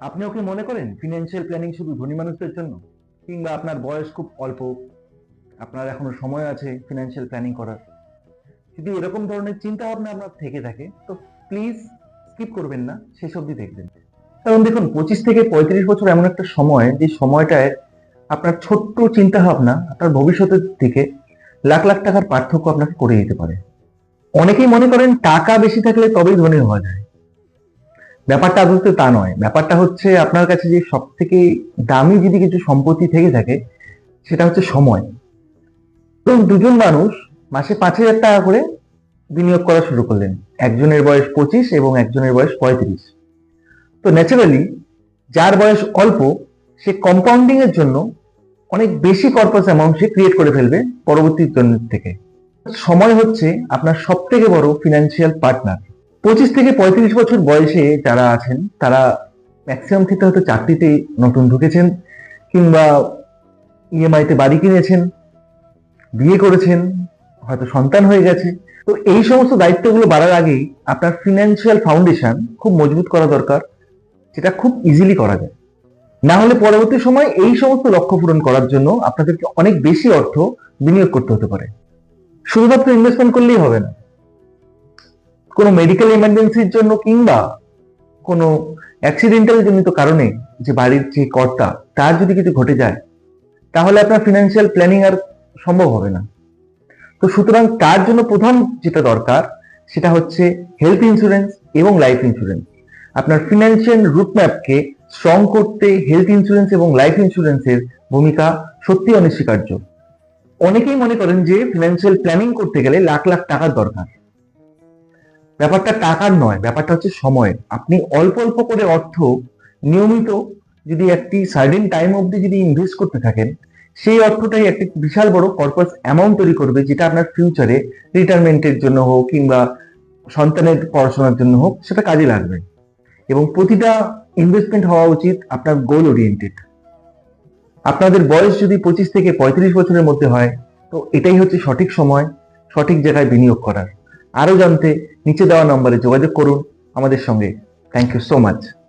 আপনিও কি মনে করেন ফিনান্সিয়াল প্ল্যানিং শুধু ধনী মানুষদের জন্য? কিংবা আপনার বয়স খুব অল্প, আপনার এখনো সময় আছে ফিনান্সিয়াল প্ল্যানিং করার? যদি এরকম ধরনের চিন্তা ভাবনা আপনার থেকে থাকে তো প্লিজ স্কিপ করবেন না, শেষ অবধি দেখবেন। কারণ দেখুন, 25 থেকে 35 বছর এমন একটা সময়, যে সময়টায় আপনার ছোট্ট চিন্তা ভাবনা আপনার ভবিষ্যতের থেকে লাখ লাখ টাকার পার্থক্য আপনাকে করে দিতে পারে। অনেকেই মনে করেন টাকা বেশি থাকলে তবেই ধনী হওয়া যায়। ব্যাপারটা আসলে তা নয়। ব্যাপারটা হচ্ছে, আপনার কাছে যে সব থেকে দামি যদি কিছু সম্পত্তি থেকে থাকে, সেটা হচ্ছে সময়। ধরুন, দুজন মানুষ মাসে 5,000 টাকা করে বিনিয়োগ করা শুরু করলেন। একজনের বয়স 25 এবং একজনের বয়স 35। তো ন্যাচারালি যার বয়স অল্প, সে কম্পাউন্ডিং এর জন্য অনেক বেশি কর্পাস অ্যামাউন্ট সে ক্রিয়েট করে ফেলবে পরবর্তী জন্মের থেকে। সময় হচ্ছে আপনার সব থেকে বড় ফিনান্সিয়াল পার্টনার। 25 থেকে 35 বছর বয়সে যারা আছেন, তারা ম্যাক্সিমাম ক্ষেত্রে হয়তো চাকরিতে নতুন ঢুকেছেন, কিংবা ইএমআই তে বাড়ি কিনেছেন, বিয়ে করেছেন, হয়তো সন্তান হয়ে গেছে। তো এই সমস্ত দায়িত্বগুলো বাড়ার আগেই আপনার ফিনান্সিয়াল ফাউন্ডেশন খুব মজবুত করা দরকার, যেটা খুব ইজিলি করা যায়। না হলে পরবর্তী সময় এই সমস্ত লক্ষ্য পূরণ করার জন্য আপনাদেরকে অনেক বেশি অর্থ বিনিয়োগ করতে হতে পারে। শুধুমাত্র ইনভেস্টমেন্ট করলেই হবে না। কোনো মেডিকেল ইমার্জেন্সির জন্য, কিংবা কোনো অ্যাক্সিডেন্টাল জনিত কারণে, যে বাড়ির যে কর্তা, তার যদি কিছু ঘটে যায়, তাহলে আপনার ফিনান্সিয়াল প্ল্যানিং আর সম্ভব হবে না। তো সুতরাং তার জন্য প্রধান যেটা দরকার, সেটা হচ্ছে হেলথ ইন্স্যুরেন্স এবং লাইফ ইন্স্যুরেন্স। আপনার ফিনান্সিয়াল রুটম্যাপকে স্ট্রং করতে হেলথ ইন্স্যুরেন্স এবং লাইফ ইন্স্যুরেন্সের ভূমিকা সত্যি অনস্বীকার্য। অনেকেই মনে করেন যে ফিনান্সিয়াল প্ল্যানিং করতে গেলে লাখ লাখ টাকার দরকার। ব্যাপারটা টাকার নয়, ব্যাপারটা হচ্ছে সময়ের। আপনি অল্প অল্প করে অর্থ নিয়মিত যদি একটি সার্টেন টাইম অবধি যদি ইনভেস্ট করতে থাকেন, সেই অর্থটাই একটি বিশাল বড় কর্পাস অ্যামাউন্ট তৈরি করবে, যেটা আপনার ফিউচারে রিটায়ারমেন্টের জন্য হোক, কিংবা সন্তানের পড়াশোনার জন্য হোক, সেটা কাজে লাগবে। এবং প্রতিটা ইনভেস্টমেন্ট হওয়া উচিত আপনার গোল ওরিয়েন্টেড। আপনাদের বয়স যদি 25 থেকে 35 বছরের মধ্যে হয়, তো এটাই হচ্ছে সঠিক সময় সঠিক জায়গায় বিনিয়োগ করার। আরো জানতে নিচে দেওয়া নম্বরে যোগাযোগ করুন আমাদের সঙ্গে। Thank you so much.